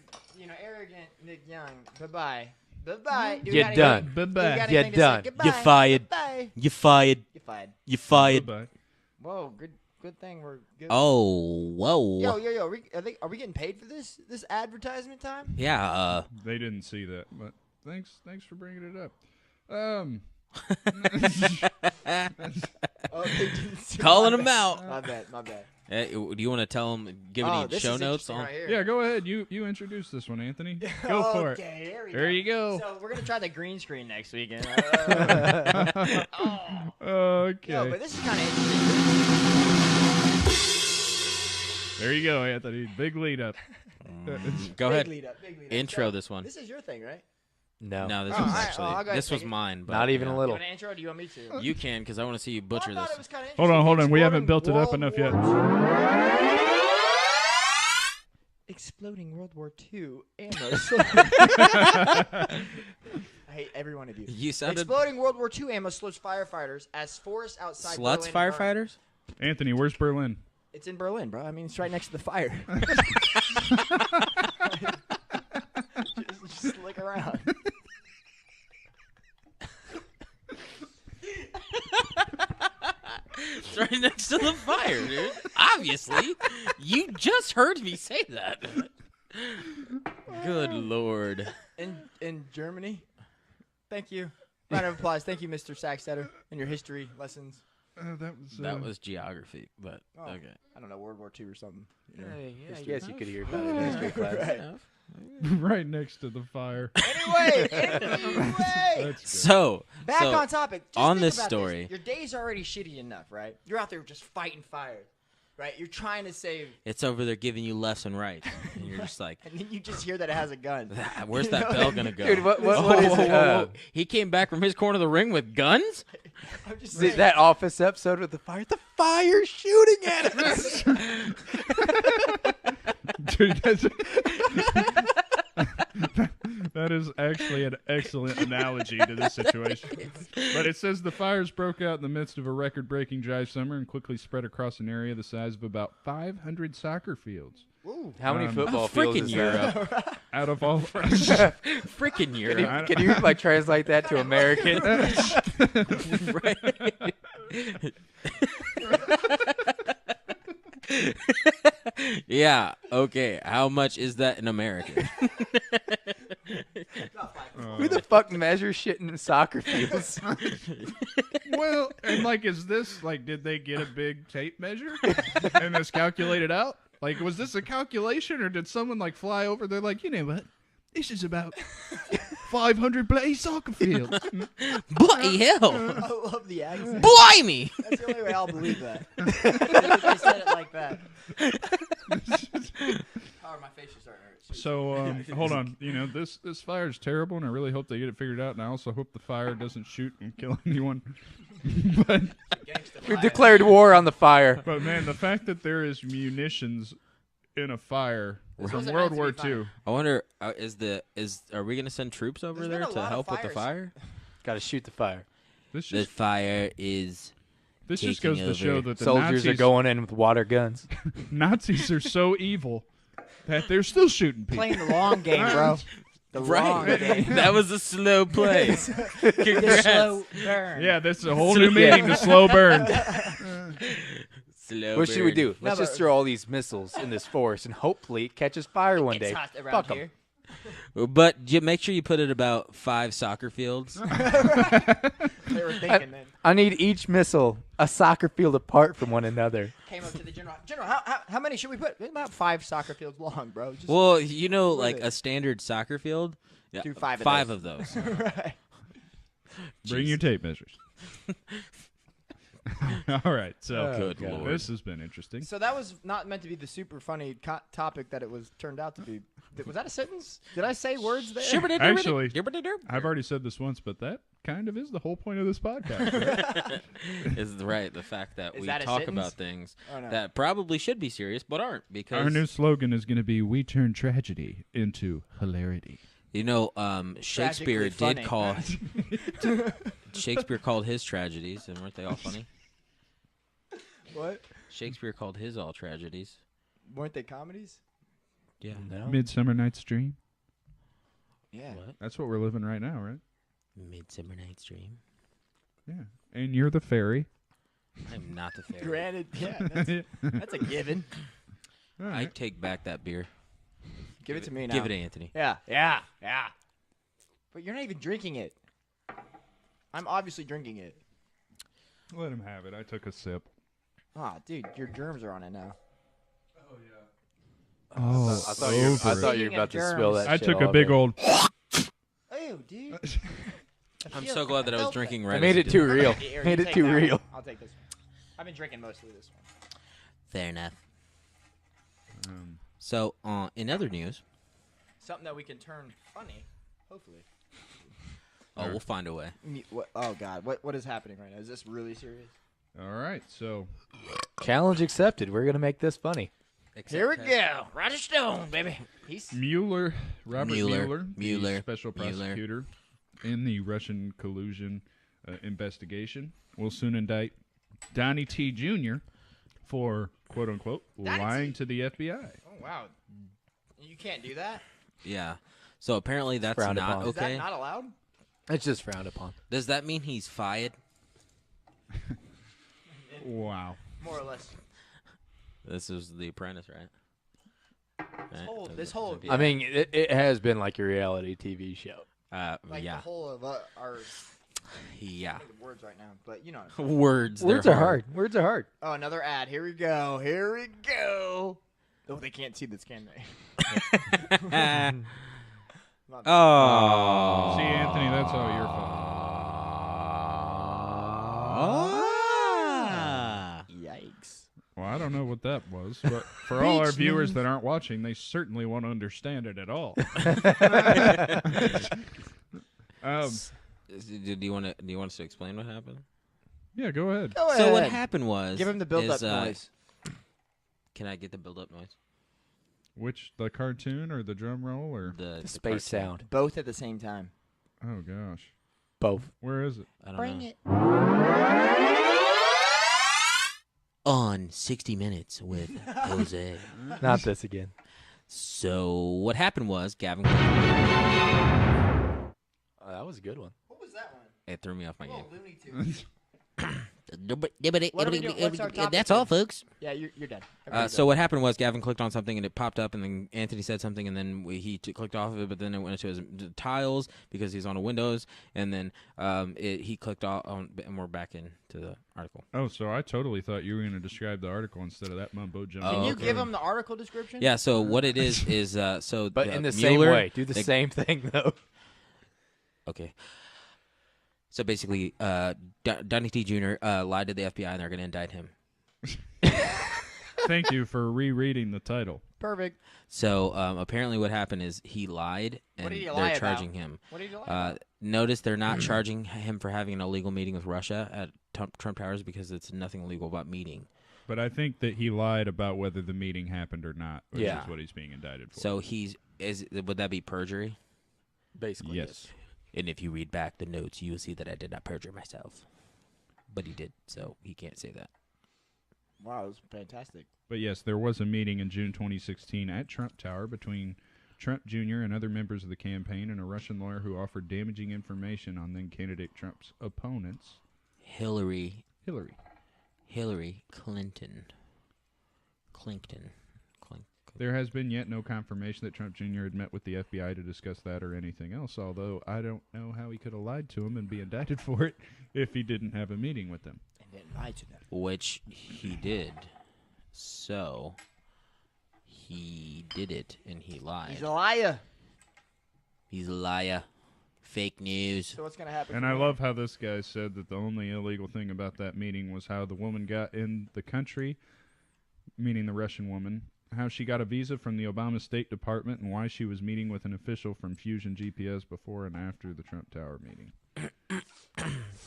Arrogant Nick Young. Bye-bye. Bye-bye. Do we You're got done. anything- do we Bye-bye. got You're anything to say? done. Goodbye. You're fired. Bye. You fired. You're fired. You fired. Bye-bye. Whoa, good thing we're good. Oh, whoa. Yo. Are we getting paid for this advertisement time? Yeah. They didn't see that, but thanks for bringing it up. Oh, they didn't see Calling my him bad. out. My bad. Do you want to tell him? Give any this show is notes interesting on? right here. Yeah, go ahead. You introduce this one, Anthony. Go for it. Okay, There you go. So we're gonna try the green screen next weekend. Okay. No, but this is kind of interesting. There you go, Anthony. Big lead up. Go ahead. Big lead up. Intro So, this one. This is your thing, right? No. No, this Oh, was all right. actually Oh, I'll go ahead this and was take it. mine. But, Not even a You little. want to intro, or do you want me to? You can, because I want to see you butcher I thought this. it was kinda Hold on. interesting. We haven't built it up Exploring enough yet. Exploding World War II ammo. I hate every one of you. You sounded Exploding World War II ammo sluts firefighters as forests outside sluts Berlin burn. firefighters. Anthony, where's Berlin? It's in Berlin, bro. I mean, it's right next to the fire. just look around. It's right next to the fire, dude. Obviously, you just heard me say that. Good lord. In Germany. Thank you. Round of applause. Thank you, Mr. Sackstetter, and your history lessons. That was geography, but Oh, okay. I don't know, World War II or something. You know. I guess you could hear about it in history class. Right. right next to the fire. Anyway. That's good. So Back on topic. Just on think this about story- your day's already shitty enough, right? You're out there just fighting fire, right? You're trying to save, it's over there giving you left and right, and you're just like, and then you just hear that it has a gun. where's You that know? bell gonna go? Dude, what Whoa, is whoa, it? whoa, whoa. He came back from his corner of the ring with guns. I'm just See, saying. that Office episode with the fire. The fire's shooting at us. Dude, that is actually an excellent analogy to this situation. But it says the fires broke out in the midst of a record-breaking dry summer and quickly spread across an area the size of about 500 soccer fields. How many football Freaking fields is that? Europe. Out of all, Freaking Europe. Can you like translate that to American? Yeah. Okay. How much is that in America? Who the fuck measures shit in soccer fields? well, and like, is this like, did they get a big tape measure and this calculated out? Like, was this a calculation, or did someone like fly over? They're like, you know what? This is about 500 play soccer fields. Bloody hell! I love the accent. Blimey! That's the only way I'll believe that. If they said it like that. Oh, my face is starting to hurt. So hold on, this fire is terrible, and I really hope they get it figured out. And I also hope the fire doesn't shoot and kill anyone. but We declared war on the fire. but man, the fact that there is munitions in a fire from wasn't World meant War to be fire. II. I wonder, are we gonna send troops over There's been there a to lot of help with the fires. fire? Got to shoot the fire. This The just fire is just taking goes to show over. that the Soldiers Nazis, are going in with water guns. Nazis are so evil that they're still shooting people. Playing the long game, bro. The long game. that was a slow play. The Congrats. slow burn. Yeah, that's a whole new meaning to slow burn. Slow What should we burn. do? Let's No, just but- throw all these missiles in this forest and hopefully it catches fire one It's day. hot around Fuck 'em. here. But make sure you put it about 5 soccer fields. They were thinking then. I need each missile a soccer field apart from one another. Came up to the general. General, how many should we put? About 5 soccer fields long, bro. Just Well, What like is a it? standard soccer field. Yeah, Do 5 of 5 those. of those. right. Bring your tape measures. All right, so Good lord. this has been interesting. So that was not meant to be the super funny topic that it was turned out to be. Was that a sentence? Did I say words there? Actually, I've already said this once, but that kind of is the whole point of this podcast. Right? is right. The fact that Is we that a talk sentence? about things Oh, no. that probably should be serious but aren't because Our new slogan is going to be "We turn tragedy into hilarity." Shakespeare Tragically did funny. call Shakespeare called his tragedies, and weren't they all funny? What? Shakespeare called his all tragedies. Weren't they comedies? Yeah. Midsummer Night's Dream. Yeah. What? That's what we're living right now, right? Midsummer Night's Dream. Yeah. And you're the fairy. I'm not the fairy. Granted, yeah, that's a given. All I right. take back that beer. Give it to me now. Give it to Anthony. Yeah. But you're not even drinking it. I'm obviously drinking it. Let him have it. I took a sip. Ah, dude, your germs are on it now. Oh, I thought you were Speaking about of to spill germs. that I shit took all a big over. old. Oh, dude. I'm so glad that I was drinking right. I made as it you too did. real. Here, Made you it take too that one. real. I'll take this one. I've been drinking mostly this one. Fair enough. So, in other news, Something that we can turn funny, hopefully. we'll find a way. Oh, God. What is happening right now? Is this really serious? All right, so Challenge accepted. We're gonna make this funny. Here we go. Roger Stone, baby. Peace. Robert Mueller, Mueller, the special prosecutor in the Russian collusion investigation, will soon indict Donnie T. Jr. for quote unquote lying to the FBI. Oh, wow. You can't do that? Yeah. So apparently that's Frowned not upon. Is that okay. not allowed? It's just frowned upon. Does that mean he's fired? Wow. More or less. This is The Apprentice, right? Right? This whole I mean, it has been like a reality TV show. like yeah. the whole of our Yeah. words right now, but you know. Words. Words they're are hard. Words are hard. Oh, another ad. Here we go. Oh, they can't see this, can they? Oh. See, Anthony, that's all your fault. Yikes. Well, I don't know what that was, but for all our viewers that aren't watching, they certainly won't understand it at all. Do you want us to explain what happened? Yeah, go ahead. So what happened was Give him the build-up noise. Can I get the build-up noise? Which, the cartoon or the drum roll or? The Space cartoon. sound. Both at the same time. Oh gosh, Both. where is it? I don't know. it. On 60 Minutes with Jose. Not this again. So what happened was Gavin. Oh, that was a good one. What was that one? It threw me off my Oh, game. Looney Tunes. What are we doing? What's our topic That's all, then? folks. Yeah, you're dead. So what happened was Gavin clicked on something and it popped up, and then Anthony said something, and then he clicked off of it, but then it went into his tiles because he's on a Windows, and then he clicked on, and we're back into the article. Oh, so I totally thought you were going to describe the article instead of that mumbo jumbo. Can you okay. give him the article description? Yeah. So what it is so But the in the same Mueller, way. Do the same thing, though. Okay. So basically, Donnie T. Jr. Lied to the FBI, and they're going to indict him. Thank you for rereading the title. Perfect. So apparently what happened is he lied, and What did he they're lie about? charging him. What did he lie about? Notice they're not charging him for having an illegal meeting with Russia at Trump Towers because it's nothing illegal about meeting. But I think that he lied about whether the meeting happened or not, which Yeah. is what he's being indicted for. So would that be perjury? Basically, yes. And if you read back the notes, you will see that I did not perjure myself. But he did, so he can't say that. Wow, it was fantastic. But yes, there was a meeting in June 2016 at Trump Tower between Trump Jr. and other members of the campaign and a Russian lawyer who offered damaging information on then-candidate Trump's opponents. Hillary Clinton. There has been yet no confirmation that Trump Jr. had met with the FBI to discuss that or anything else, although I don't know how he could have lied to him and be indicted for it if he didn't have a meeting with them. And then lie to them. Which he did. So he did it, and he lied. He's a liar. He's a liar. Fake news. So what's gonna happen? And I love how this guy said that the only illegal thing about that meeting was how the woman got in the country, meaning the Russian woman, how she got a visa from the Obama State Department, and why she was meeting with an official from Fusion GPS before and after the Trump Tower meeting.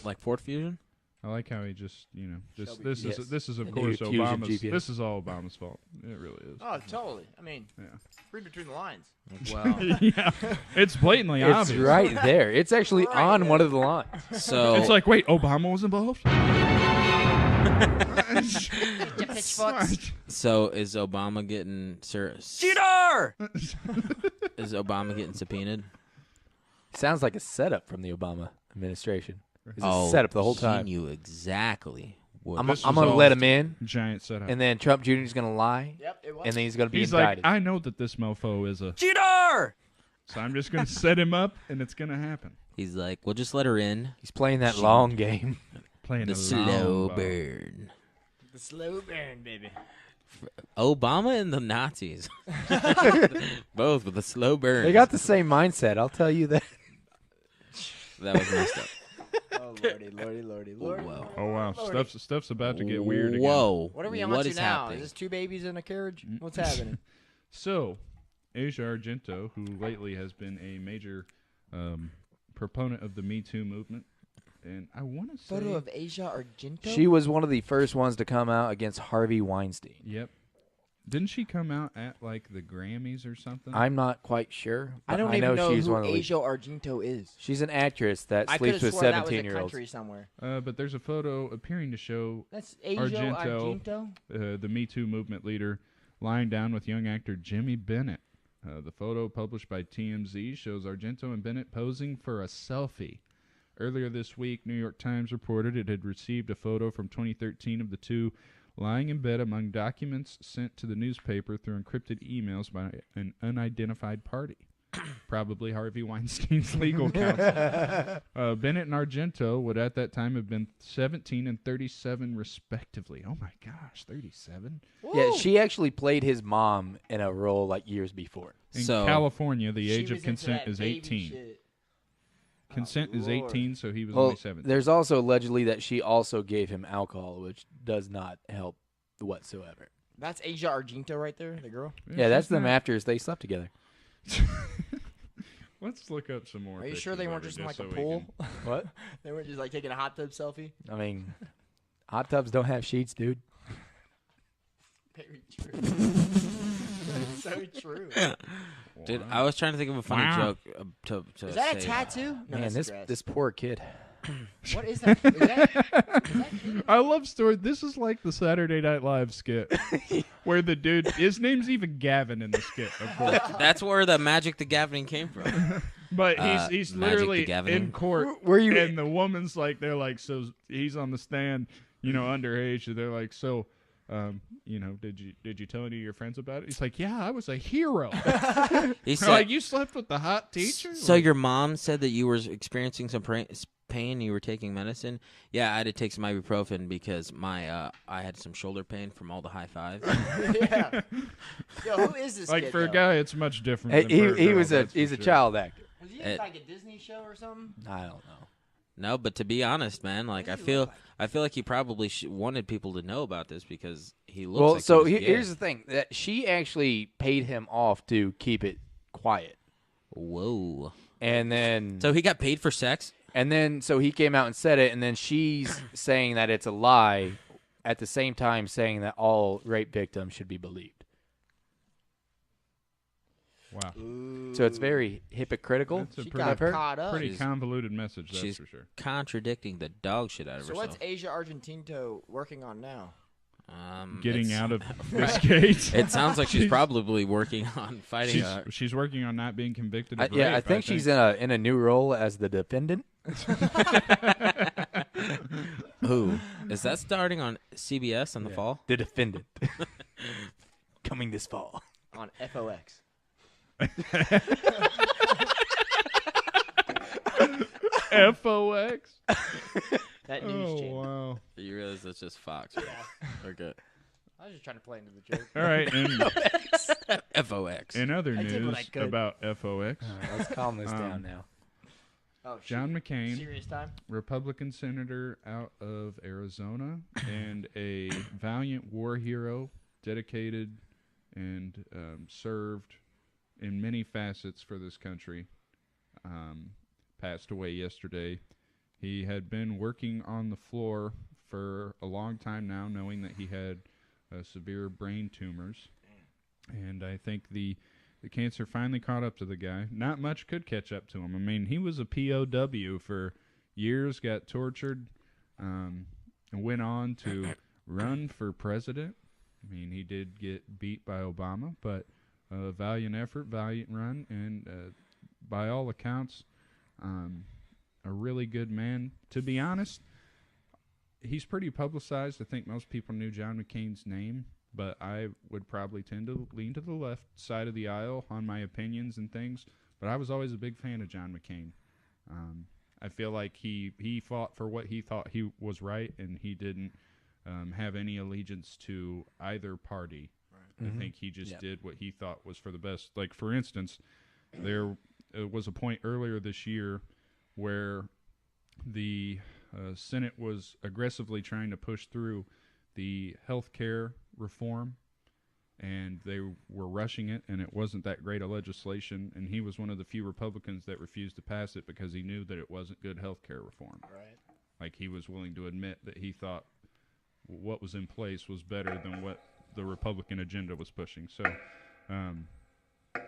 Like Ford Fusion? I like how he just, this Yes. is of The course new Fusion Obama's. GPS. This is all Obama's fault. It really is. Oh, totally. I mean, Yeah. read between the lines. Well, Yeah, it's blatantly it's obvious. right there. It's actually Right on there. one of the lines. so It's like, wait, Obama was involved? Pitchforks. So is Obama getting Cheater! is Obama getting subpoenaed? Sounds like a setup from the Obama administration. It's Oh, a setup the whole He time. knew exactly what. I'm This going was to all let him in, Giant setup. and then Trump Jr. is going to lie, Yep, it was. and then he's going to be He's indicted. like, I know that this mofo is a... Cheater! So I'm just going to set him up, and it's going to happen. He's like, we'll just let her in. He's playing that long game. Playing The a slow long ball. burn. The slow burn, baby. Obama and the Nazis. Both with a slow burn. They got the same mindset, I'll tell you that. That was messed up. Oh, lordy, lordy, lordy, lordy. Whoa. Oh, wow. Stuff's about to get weird again. Whoa. What are we on What to is now? happening? Is this two babies in a carriage? What's happening? So, Asia Argento, who lately has been a major proponent of the Me Too movement, and I want to say... Photo of Asia Argento? She was one of the first ones to come out against Harvey Weinstein. Yep. Didn't she come out at, like, the Grammys or something? I'm not quite sure. I but don't I even know she's who one of the lead- Asia Argento is. She's an actress that I could sleeps have with sworn that was a 17-year-olds. country somewhere. But there's a photo appearing to show That's Asia Argento, Argento? the Me Too movement leader, lying down with young actor Jimmy Bennett. The photo published by TMZ shows Argento and Bennett posing for a selfie. Earlier this week, New York Times reported it had received a photo from 2013 of the two lying in bed among documents sent to the newspaper through encrypted emails by an unidentified party. Probably Harvey Weinstein's legal counsel. Bennett and Argento would at that time have been 17 and 37 respectively. Oh my gosh, 37? Yeah, she actually played his mom in a role like years before. In So- California, the She age of was into consent that is baby 18. shit. Consent is Lord. 18, so he was Well, only 17. there's also allegedly that she also gave him alcohol, which does not help whatsoever. That's Asia Argento right there, the girl. Yeah, that's she's them not- after they slept together. Let's look up some more. Are you sure they pictures weren't of just her in like a so we pool? What? They weren't just like taking a hot tub selfie? I mean, hot tubs don't have sheets, dude. Very true. That's so true. Dude, I was trying to think of a funny Wow. joke to Is that a say. tattoo? No, Man, that's grass. this poor kid. What is that? Is that kid? I love story. This is like the Saturday Night Live skit where the dude, his name's even Gavin in the skit, of course. That's where the Magic the Gathering came from. But he's Magic the literally Gathering. in court. Were you? And the woman's like, they're like, so he's on the stand, underage. And they're like, so, did you tell any of your friends about it? He's like, yeah, I was a hero. He They're said, like, you slept with the hot teacher? so Like, your mom said that you were experiencing some pain, you were taking medicine. Yeah, I had to take some ibuprofen because I had some shoulder pain from all the high fives. Yeah. Yo, who is this like kid, for a though? guy, it's much different. Hey, than for a he girl, was that's for he's a sure. child actor. Was he in, like a Disney show or something? I don't know. No, but to be honest, man, like I feel like he probably wanted people to know about this because he looks. Well, like so he was gay. here's the thing: that she actually paid him off to keep it quiet. Whoa. And then, so he got paid for sex. And then, so he came out and said it, and then she's saying that it's a lie, at the same time saying that all rape victims should be believed. Wow. So it's very hypocritical. That's a She pretty, got caught up. pretty convoluted message, that's she's for sure. contradicting the dog shit out of So herself. what's Asia Argentino working on now? Getting it's- out of this case. It sounds like she's probably working on fighting. She's working on not being convicted of rape. Yeah, I think she's in a new role as the defendant. Who is that starting on CBS in the fall? The defendant. Coming this fall. On FOX. FOX. That news channel. Wow. You realize that's just Fox, right? Okay. I was just trying to play into the joke. All right. And FOX. in other I did what I news could. about FOX, Let's calm this down now. Oh, John McCain, serious time? Republican senator out of Arizona, and a valiant war hero, dedicated and served in many facets for this country, passed away yesterday. He had been working on the floor for a long time now, knowing that he had severe brain tumors. And I think the cancer finally caught up to the guy. Not much could catch up to him. I mean, he was a POW for years, got tortured, and went on to run for president. I mean, he did get beat by Obama, but valiant effort, valiant run, and by all accounts, a really good man. To be honest, he's pretty publicized. I think most people knew John McCain's name, but I would probably tend to lean to the left side of the aisle on my opinions and things. But I was always a big fan of John McCain. I feel like he fought for what he thought he was right, and he didn't have any allegiance to either party. Right. I think he just did what he thought was for the best. Like, for instance, there was a point earlier this year where the Senate was aggressively trying to push through the health care reform, and they were rushing it, and it wasn't that great a legislation, and he was one of the few Republicans that refused to pass it because he knew that it wasn't good health care reform. Right. Like, he was willing to admit that he thought what was in place was better than what the Republican agenda was pushing. So,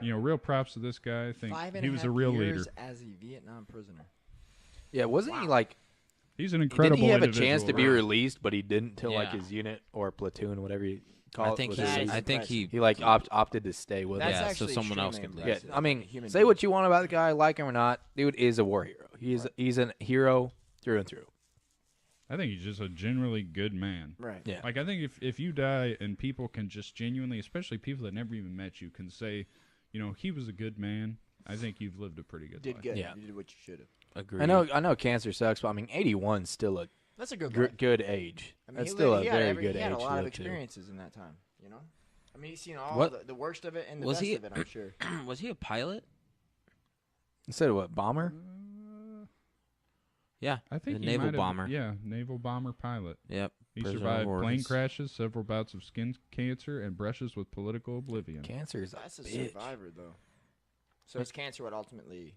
real props to this guy. I think he was a real leader. As a Vietnam prisoner. Yeah, wasn't he like... He's an incredible Didn't he have a individual, chance to be right? released, but he didn't till like Yeah. his unit or platoon, whatever you call I it. think was he. released? I think he. He like opted to stay with That's us. Yeah, so actually someone else extremely could Yeah, impressive. I mean, Human say being. what you want about the guy, like him or not. Dude is a war hero. He's a hero through and through. I think he's just a generally good man. Right. Yeah. Like, I think if you die and people can just genuinely, especially people that never even met you, can say, he was a good man, I think you've lived a pretty good Did life. good. Yeah. You did what you should have. Agreed. I know cancer sucks, but I mean, 81's still a That's a good guy. good age. I mean, That's he still lived- a he had very every- good He age had a to lot of live to. experiences in that time, I mean, he's seen all What? the worst of it and the Was best he- of it, I'm sure. Was he a pilot? Instead of what, bomber? Yeah. I think the he naval might have- bomber. Yeah, naval bomber pilot. Yep. He Prisoner of survived war. plane crashes, several bouts of skin cancer, and brushes with political oblivion. Cancer is That's a bitch. survivor, though. So is cancer what ultimately?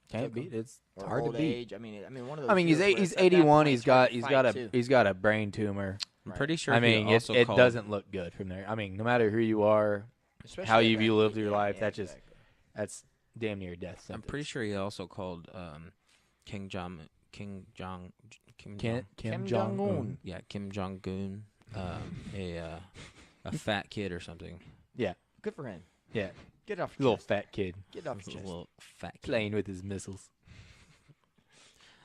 Can't took him? beat. It's Or hard to old beat. age? I mean, one of those. I mean, he's deals where he's it's at that 81. point, He's it's hard got to he's fight, got a too. he's got a brain tumor. I'm pretty sure. I mean, he it also called, doesn't look good from there. I mean, no matter who you are, Especially how at you that lived age, your yeah, life, yeah, that's just exactly. that's damn near death I'm sentence. pretty sure he also called Kim Jong. Kim Kim Jong-un. Yeah, Kim Jong Un. A fat kid or something. Yeah, Good for him. yeah, Get off your little chest. fat kid Get off He's your a chest. little fat kid. playing with his missiles.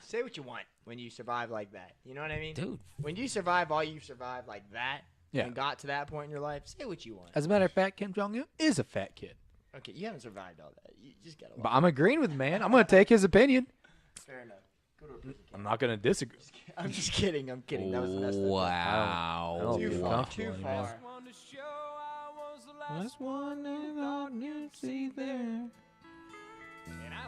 Say what you want when you survive like that. You know what I mean? Dude, When you survive all you survived like that Yeah. and got to that point in your life, say what you want. As a matter of fact, Kim Jong Un is a fat kid. Okay, you haven't survived all that. You just got to But I'm agreeing with the man. I'm going to take his opinion. Fair enough. Go to a prison I'm camp. not going to disagree. I'm just kidding. I'm kidding. That was messed up. wow. I don't Too feel far. comfortable Too anymore. far. Last one I thought you'd see there.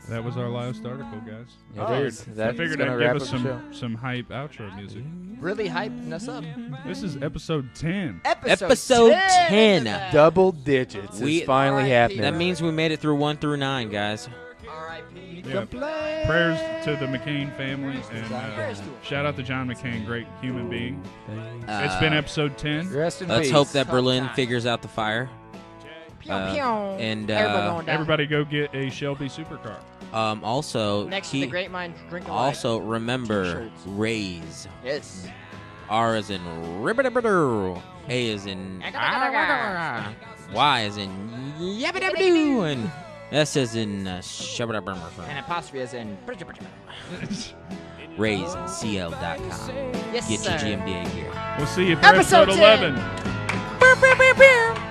That was our last article, guys. It is. I That's figured gonna I'd wrap give us up the show. some hype outro music. Really hyping us up. This is episode 10. Episode 10. Double digits We- is finally R.I.P. happening. That means we made it through 1 through 9, guys. R.I.P. Yeah. Prayers to the McCain family, and shout out to John McCain, great human being. It's been episode 10. Rest in Let's peace. hope that Berlin figures out the fire. And Everybody go get a Shelby Supercar. also, Next to the Great Minds Drink Alike. also remember, T-shirts. raise. Yes. R as in ribbit-a-bit-a, A as in Y as in yabba-dabba-doo, and S as in shabba-dabba-dabba. And apostrophe as in. Raise and CL.com. Yes, Get your sir. GMDA gear. We'll see you for Episode episode 10. 11.